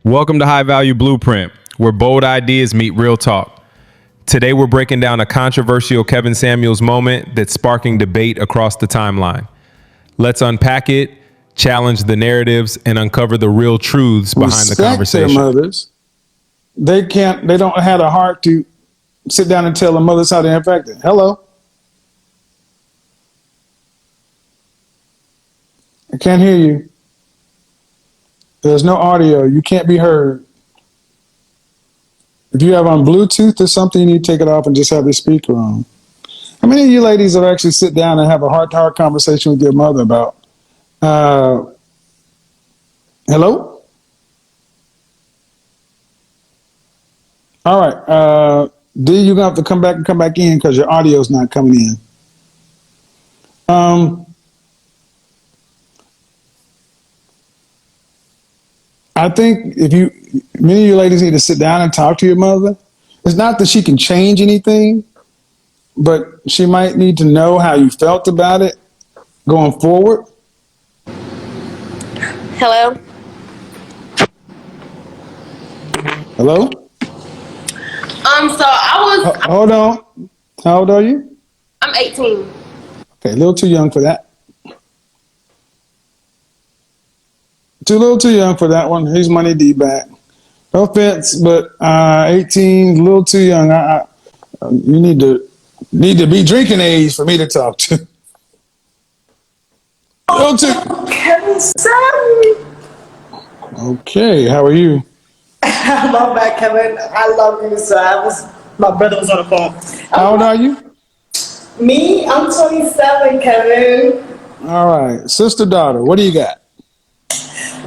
Welcome to High Value Blueprint, where bold ideas meet real talk. Today, we're breaking down a controversial Kevin Samuels moment that's sparking debate across the timeline. Let's unpack it, challenge the narratives, and uncover the real truths behind the conversation. Their mothers. They don't have a heart to sit down and tell the mothers how they're infected. Hello? I can't hear you. There's no audio. You can't be heard. If you have on Bluetooth or something, you need to take it off and just have the speaker on. How many of you ladies have actually sit down and have a heart-to-heart conversation with your mother about, hello? All right. D, you're going to have to come back in because your audio is not coming in. I think many of you ladies need to sit down and talk to your mother. It's not that she can change anything, but she might need to know how you felt about it going forward. Hello? Hello? So I was... Hold on. How old are you? I'm 18. Okay, a little too young for that. A little too young for that one. Here's Money D back. No offense, but 18, a little too young. You need to be drinking age for me to talk to. Little too. Kevin, sorry. Okay, how are you? My bad, Kevin. I love you, sir. My brother was on the phone. How old are you? Me? I'm 27, Kevin. All right, sister, daughter, what do you got?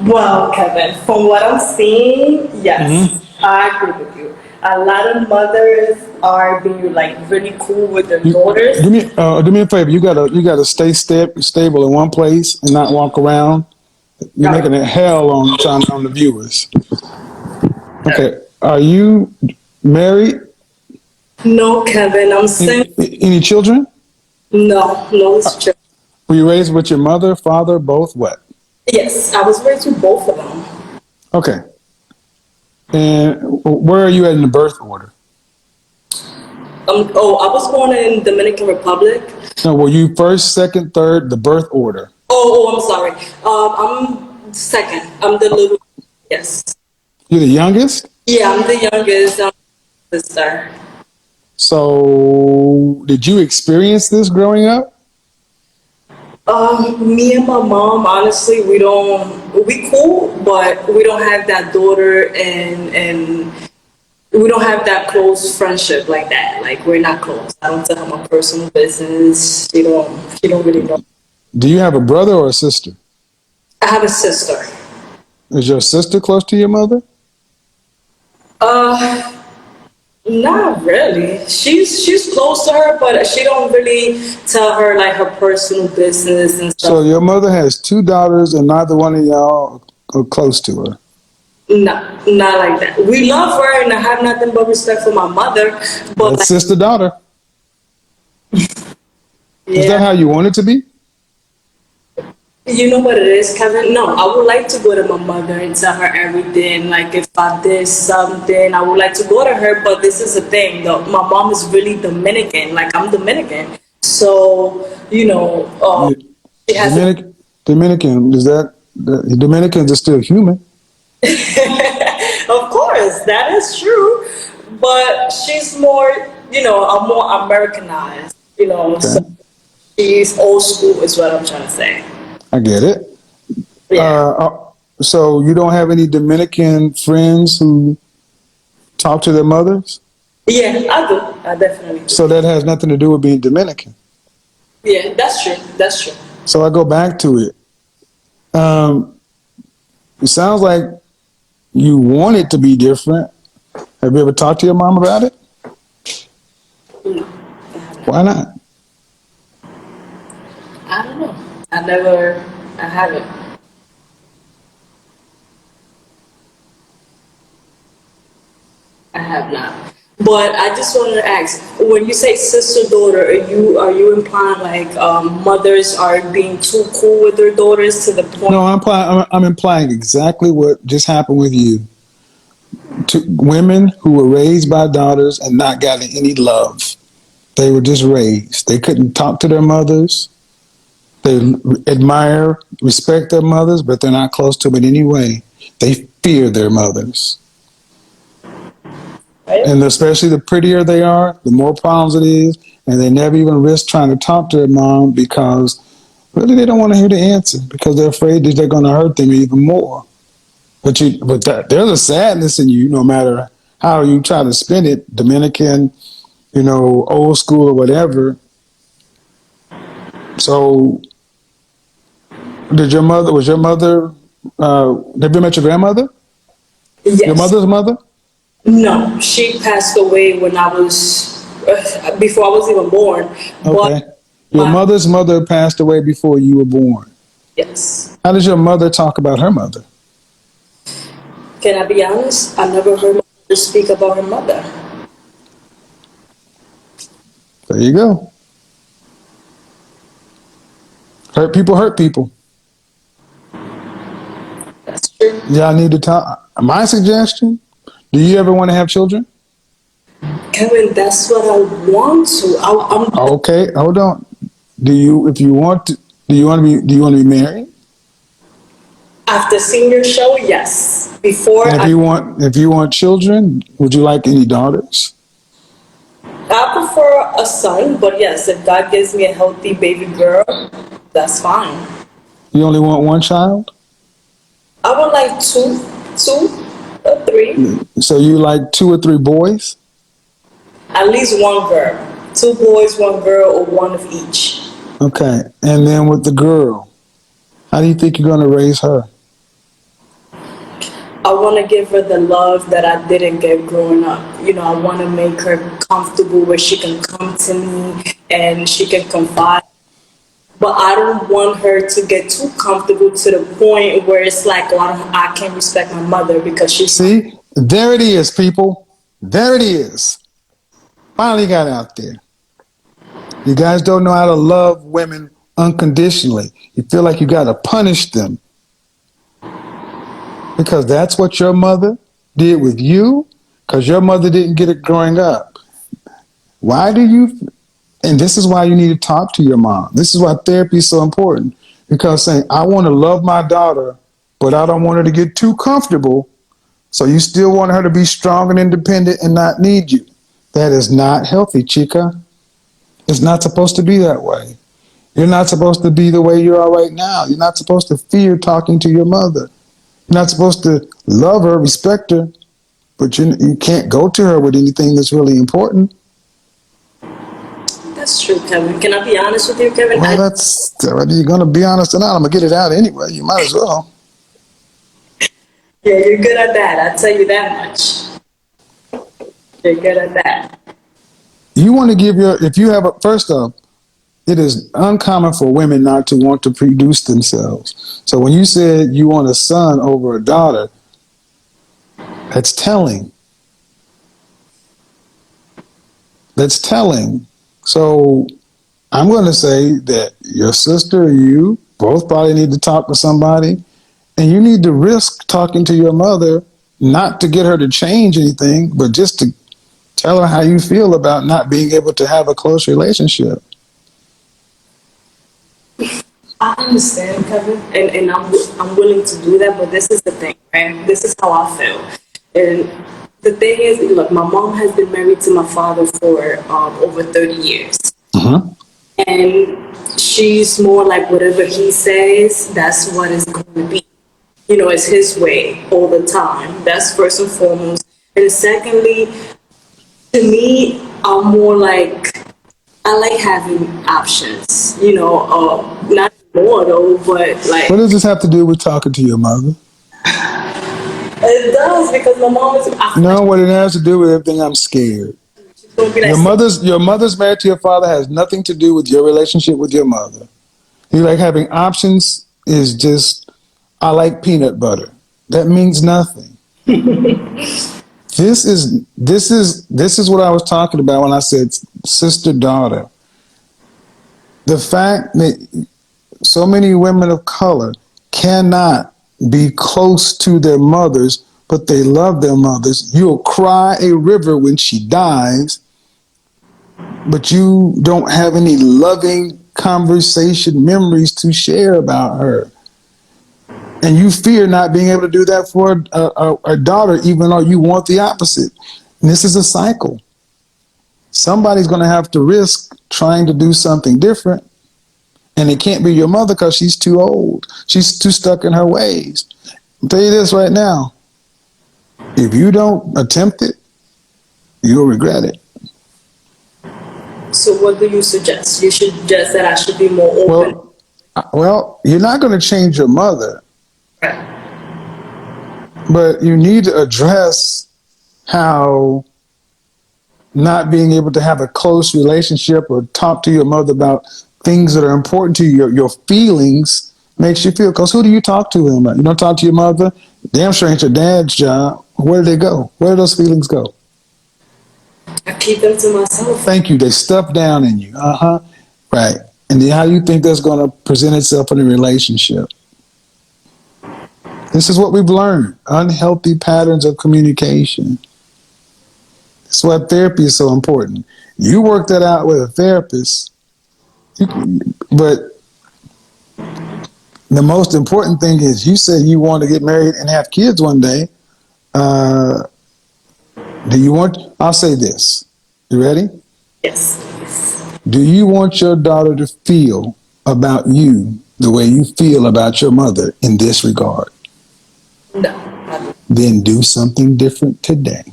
Well, Kevin, from what I'm seeing, yes, I agree with you. A lot of mothers are being like really cool with their daughters. Do me a favor. You gotta stay stable in one place and not walk around. You're making it hell on the viewers. Okay, are you married? No, Kevin, I'm single. Any children? No children. Were you raised with your mother, father, both? What? Yes, I was raised with both of them. Okay. And where are you at in the birth order? I was born in Dominican Republic. No, were you first, second, third, the birth order? I'm sorry. I'm second. I'm the little. Yes. You're the youngest? Yeah, I'm the youngest. I'm the sister. So, did you experience this growing up? Me and my mom, honestly, we cool, but we don't have that daughter and we don't have that close friendship like that. Like, we're not close. I don't tell her my personal business. She don't really know. Do you have a brother or a sister? I have a sister. Is your sister close to your mother? Not really. She's close to her, but she don't really tell her like her personal business and stuff. So your mother has two daughters, and neither one of y'all are close to her. No, not like that. We love her, and I have nothing but respect for my mother. But that's sister daughter. Yeah. Is that how you want it to be? You know what it is, Kevin? No, I would like to go to my mother and tell her everything. Like, if I did something, I would like to go to her. But this is the thing, though. My mom is really Dominican. Like, I'm Dominican. So, she has... Dominican, is that... The Dominicans are still human. Of course, that is true. But she's more, more Americanized, Okay. So she's old school is what I'm trying to say. I get it. Yeah. So you don't have any Dominican friends who talk to their mothers? Yeah, I do. I definitely do. So that has nothing to do with being Dominican. Yeah, that's true. That's true. So I go back to it. It sounds like you want it to be different. Have you ever talked to your mom about it? No. Why not? I don't know. I haven't. I have not. But I just wanted to ask, when you say sister daughter, are you implying like mothers are being too cool with their daughters to the point? No, I'm implying exactly what just happened with you. women who were raised by daughters and not gotten any love. They were just raised. They couldn't talk to their mothers. They admire, respect their mothers, but they're not close to them in any way. They fear their mothers. Right? And especially the prettier they are, the more problems it is. And they never even risk trying to talk to their mom because really they don't want to hear the answer because they're afraid that they're going to hurt them even more. But there's a sadness in you, no matter how you try to spin it, Dominican, old school or whatever. So, was your mother, have you met your grandmother? Yes. Your mother's mother? No, she passed away when I was, before I was even born. Okay. But Your mother's mother passed away before you were born. yes. How does your mother talk about her mother? Can I be honest? I never heard my mother speak about her mother. There you go. Hurt people. That's true. Y'all need to talk. My suggestion, do you ever want to have children? Kevin, that's what I want to. I'm Okay, hold on. Do you want to be married? after seeing your show, yes. Before And if you want children, would you like any daughters? I prefer a son, but yes, if God gives me a healthy baby girl, that's fine. You only want one child? I would like two or three. So you like 2 or 3 boys? At least one girl. 2 boys, 1 girl, or 1 of each. Okay. And then with the girl, how do you think you're going to raise her? I want to give her the love that I didn't get growing up. I want to make her comfortable where she can come to me and she can confide. But I don't want her to get too comfortable to the point where it's like, oh, I can't respect my mother because she's... See, there it is, people. There it is. Finally got out there. You guys don't know how to love women unconditionally. You feel like you got to punish them because that's what your mother did with you because your mother didn't get it growing up. And this is why you need to talk to your mom. This is why therapy is so important because saying, I want to love my daughter, but I don't want her to get too comfortable. So you still want her to be strong and independent and not need you. That is not healthy, chica. It's not supposed to be that way. You're not supposed to be the way you are right now. You're not supposed to fear talking to your mother. You're not supposed to love her, respect her, but you can't go to her with anything that's really important. That's true, Kevin. Can I be honest with you, Kevin? Well, whether you're going to be honest or not, I'm going to get it out anyway. You might as well. Yeah, you're good at that. I'll tell you that much. You're good at that. You want to if you have first off, it is uncommon for women not to want to produce themselves. So when you said you want a son over a daughter, that's telling. That's telling. So I'm going to say that your sister and you both probably need to talk to somebody, and you need to risk talking to your mother, not to get her to change anything, but just to tell her how you feel about not being able to have a close relationship. I understand, Kevin, and I'm willing to do that, but this is the thing, right? This is how I feel. And the thing is, look, my mom has been married to my father for over 30 years. Uh-huh. And she's more like whatever he says, that's what it's going to be. It's his way all the time. That's first and foremost. And secondly, to me, I'm more like, I like having options, not more though, but like... What does this have to do with talking to your mother? It does, because my mom is... No, what it has to do with everything. I'm scared. Don't be like, Your mother's married to your father has nothing to do with your relationship with your mother. You like having options is just, I like peanut butter. That means nothing. This is what I was talking about when I said sister daughter. The fact that so many women of color cannot be close to their mothers but they love their mothers. You'll cry a river when she dies, but you don't have any loving conversation memories to share about her. And you fear not being able to do that for a daughter, even though you want the opposite. And this is a cycle. Somebody's going to have to risk trying to do something different. And it can't be your mother because she's too old. She's too stuck in her ways. I'll tell you this right now. If you don't attempt it, you'll regret it. So what do you suggest? You should suggest that I should be more open. Well, you're not going to change your mother. Right. But you need to address how not being able to have a close relationship or talk to your mother about things that are important to you, your feelings, makes you feel. Because who do you talk to them about? You don't talk to your mother? Damn sure ain't your dad's job. Where do they go? Where do those feelings go? I keep them to myself. Thank you. They stuff down in you. Right. And then how do you think that's going to present itself in a relationship? This is what we've learned. Unhealthy patterns of communication. That's why therapy is so important. You work that out with a therapist, but the most important thing is you said you want to get married and have kids one day. Do you want, I'll say this. You ready? Yes. Do you want your daughter to feel about you the way you feel about your mother in this regard? No. Then do something different today.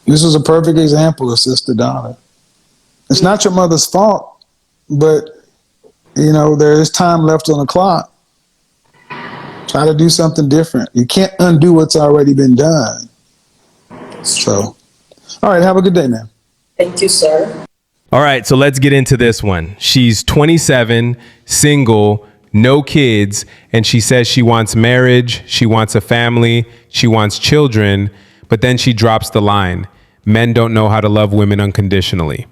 This is a perfect example of sister-daughter. It's not your mother's fault, but, there is time left on the clock. Try to do something different. You can't undo what's already been done. So, all right, have a good day, man. Thank you, sir. All right, so let's get into this one. She's 27, single, no kids, and she says she wants marriage, she wants a family, she wants children, but then she drops the line. Men don't know how to love women unconditionally.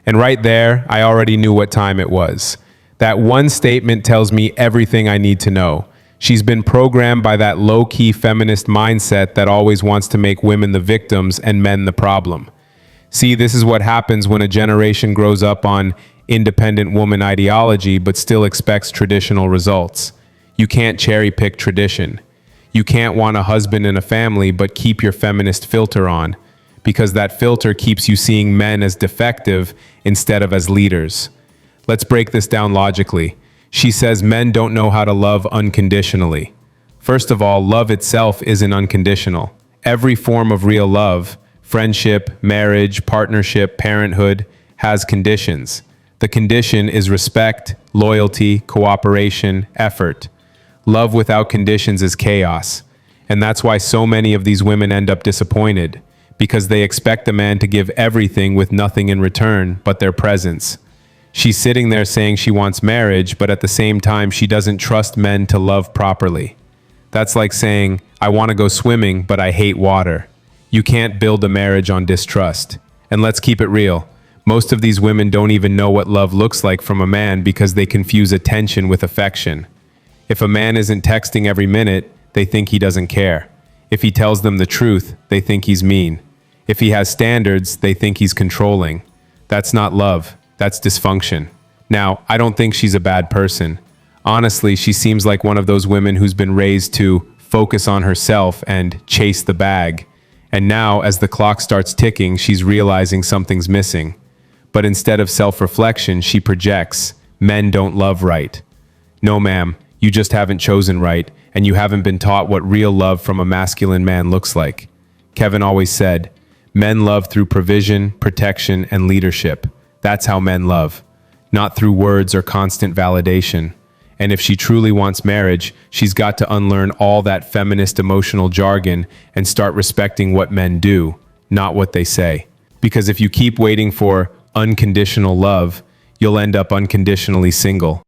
And right there, I already knew what time it was. That one statement tells me everything I need to know. She's been programmed by that low-key feminist mindset that always wants to make women the victims and men the problem. See, this is what happens when a generation grows up on independent woman ideology but still expects traditional results. You can't cherry-pick tradition. You can't want a husband and a family but keep your feminist filter on, because that filter keeps you seeing men as defective instead of as leaders. Let's break this down logically. She says men don't know how to love unconditionally. First of all, love itself isn't unconditional. Every form of real love, friendship, marriage, partnership, parenthood, has conditions. The condition is respect, loyalty, cooperation, effort. Love without conditions is chaos. And that's why so many of these women end up disappointed, because they expect a man to give everything with nothing in return but their presence. She's sitting there saying she wants marriage, but at the same time, she doesn't trust men to love properly. That's like saying, I want to go swimming, but I hate water. You can't build a marriage on distrust. And let's keep it real. Most of these women don't even know what love looks like from a man because they confuse attention with affection. If a man isn't texting every minute, they think he doesn't care. If he tells them the truth, they think he's mean. If he has standards, they think he's controlling. That's not love. That's dysfunction. Now, I don't think she's a bad person. Honestly, she seems like one of those women who's been raised to focus on herself and chase the bag. And now, as the clock starts ticking, she's realizing something's missing. But instead of self-reflection, she projects, men don't love right. No, ma'am, you just haven't chosen right, and you haven't been taught what real love from a masculine man looks like. Kevin always said, men love through provision, protection, and leadership. That's how men love, not through words or constant validation. And if she truly wants marriage, she's got to unlearn all that feminist emotional jargon and start respecting what men do, not what they say. Because if you keep waiting for unconditional love, you'll end up unconditionally single.